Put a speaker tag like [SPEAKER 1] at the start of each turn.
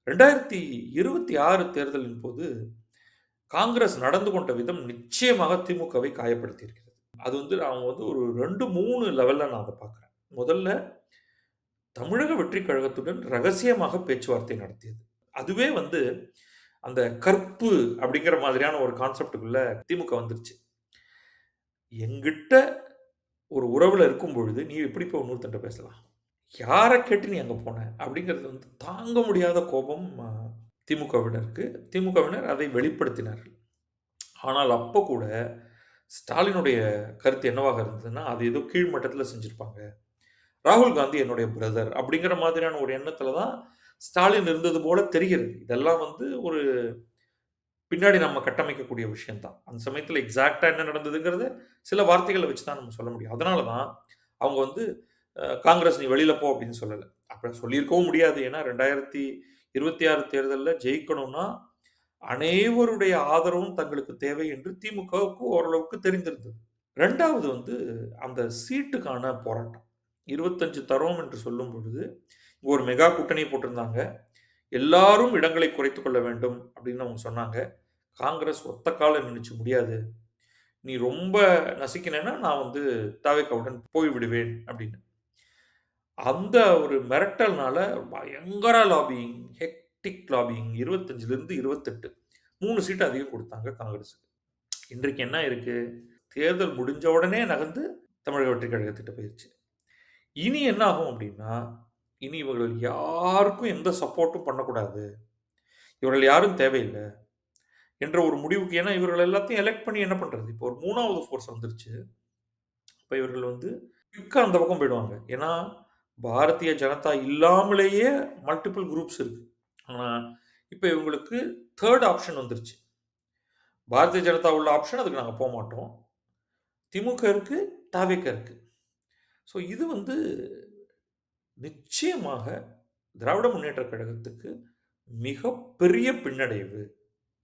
[SPEAKER 1] 2026 தேர்தலின் போது காங்கிரஸ் நடந்து கொண்ட விதம் நிச்சயமாக திமுகவை காயப்படுத்தியிருக்கிறது. அது அவங்க ஒரு 2, 3 லெவல்ல நான் அத பார்க்குறேன். முதல்ல தமிழக வெற்றிக் கழகத்துடன் ரகசியமாக பேச்சுவார்த்தை நடத்தியது. அதுவே அந்த கற்பு அப்படிங்கிற மாதிரியான ஒரு கான்செப்ட்டுக்குள்ள திமுக வந்துருச்சு. என்கிட்ட ஒரு உறவுல இருக்கும் பொழுது, நீ எப்படி போய் இன்னொருத்தன்ட்ட பேசலாம்? யார கேட்டு நீ அங்க போன? அப்படிங்கிறது தாங்க முடியாத கோபம் திமுகவினருக்கு. திமுகவினர் அதை வெளிப்படுத்தினார்கள். ஆனால் அப்ப கூட ஸ்டாலினுடைய கருத்து என்னவாக இருந்ததுன்னா, அது ஏதோ கீழ் மட்டத்தில செஞ்சிருப்பாங்க. ராகுல் காந்தி என்னுடைய பிரதர் அப்படிங்கிற மாதிரியான ஒரு எண்ணத்தில தான் ஸ்டாலின் இருந்தது போல தெரிகிறது. இதெல்லாம் ஒரு பின்னாடி நம்ம கட்டமைக்கக்கூடிய விஷயம் தான். அந்த சமயத்தில எக்ஸாக்ட்டா என்ன நடந்ததுங்கிறத சில வார்த்தைகள வச்சு தான் நம்ம சொல்ல முடியும். அதனால தான் அவங்க காங்கிரஸ் நீ வெளியில போ அப்படின்னு சொல்லல. அப்படி சொல்லியிருக்கவும் முடியாது. ஏன்னா 2026 தேர்தல்ல ஜெயிக்கணும்னா, அனைவருடைய ஆதரவும் தங்களுக்கு தேவை என்று திமுகவுக்கு ஓரளவுக்கு தெரிந்திருந்தது. 2வது அந்த சீட்டுக்கான போராட்டம். 25 தரோம் என்று சொல்லும் பொழுது, ஒரு மெகா கூட்டணி போட்டிருந்தாங்க. எல்லாரும் இடங்களை குறைத்துக் கொள்ள வேண்டும் அப்படின்னு அவங்க சொன்னாங்க. காங்கிரஸ் ஒத்த கால்ல நின்னுச்சு முடியாது. நீ ரொம்ப நசுக்கினேன்னா நான் த.வே.க.வுடன் போய்விடுவேன் அப்படின்னு. அந்த ஒரு மிரட்டல்னால பயங்கர லாபியிங், ஹெக்டிக் லாபியிங் 25லிருந்து 28 3 சீட் அதிகம் குடுத்தாங்க காங்கிரஸுக்கு. இன்றைக்கு என்ன இருக்கு? தேர்தல் முடிஞ்ச உடனே நகர்ந்து தமிழக வெற்றிக் கழகத்திட்ட போயிருச்சு. இனி என்ன ஆகும் அப்படின்னா, இனி இவர்கள் யாருக்கும் எந்த சப்போர்ட்டும் பண்ணக்கூடாது. இவர்கள் யாரும் தேவையில்ல என்ற ஒரு முடிவுக்கு ஏன்னா இவர்கள் எல்லாத்தையும் எலெக்ட் பண்ணி என்ன பண்றது? இப்போ ஒரு 3வது ஃபோர்ஸ் வந்துருச்சு. அப்ப இவர்கள் குயிக்கா அந்த பக்கம் போயிடுவாங்க. ஏன்னா, பாரதிய ஜனதா இல்லாமலேயே மல்டிபிள் குரூப்ஸ் இருக்கு. ஆனா, இப்ப இவங்களுக்கு 3 ஆப்ஷன் வந்துருச்சு. பாரதிய ஜனதா உள்ள ஆப்ஷன் அதுக்கு நாங்க போமாட்டோம். திமுக இருக்கு, த.வே.க இருக்கு. ஸோ இது நிச்சயமாக திராவிட முன்னேற்றக் கழகத்துக்கு மிகப்பெரிய பின்னடைவு.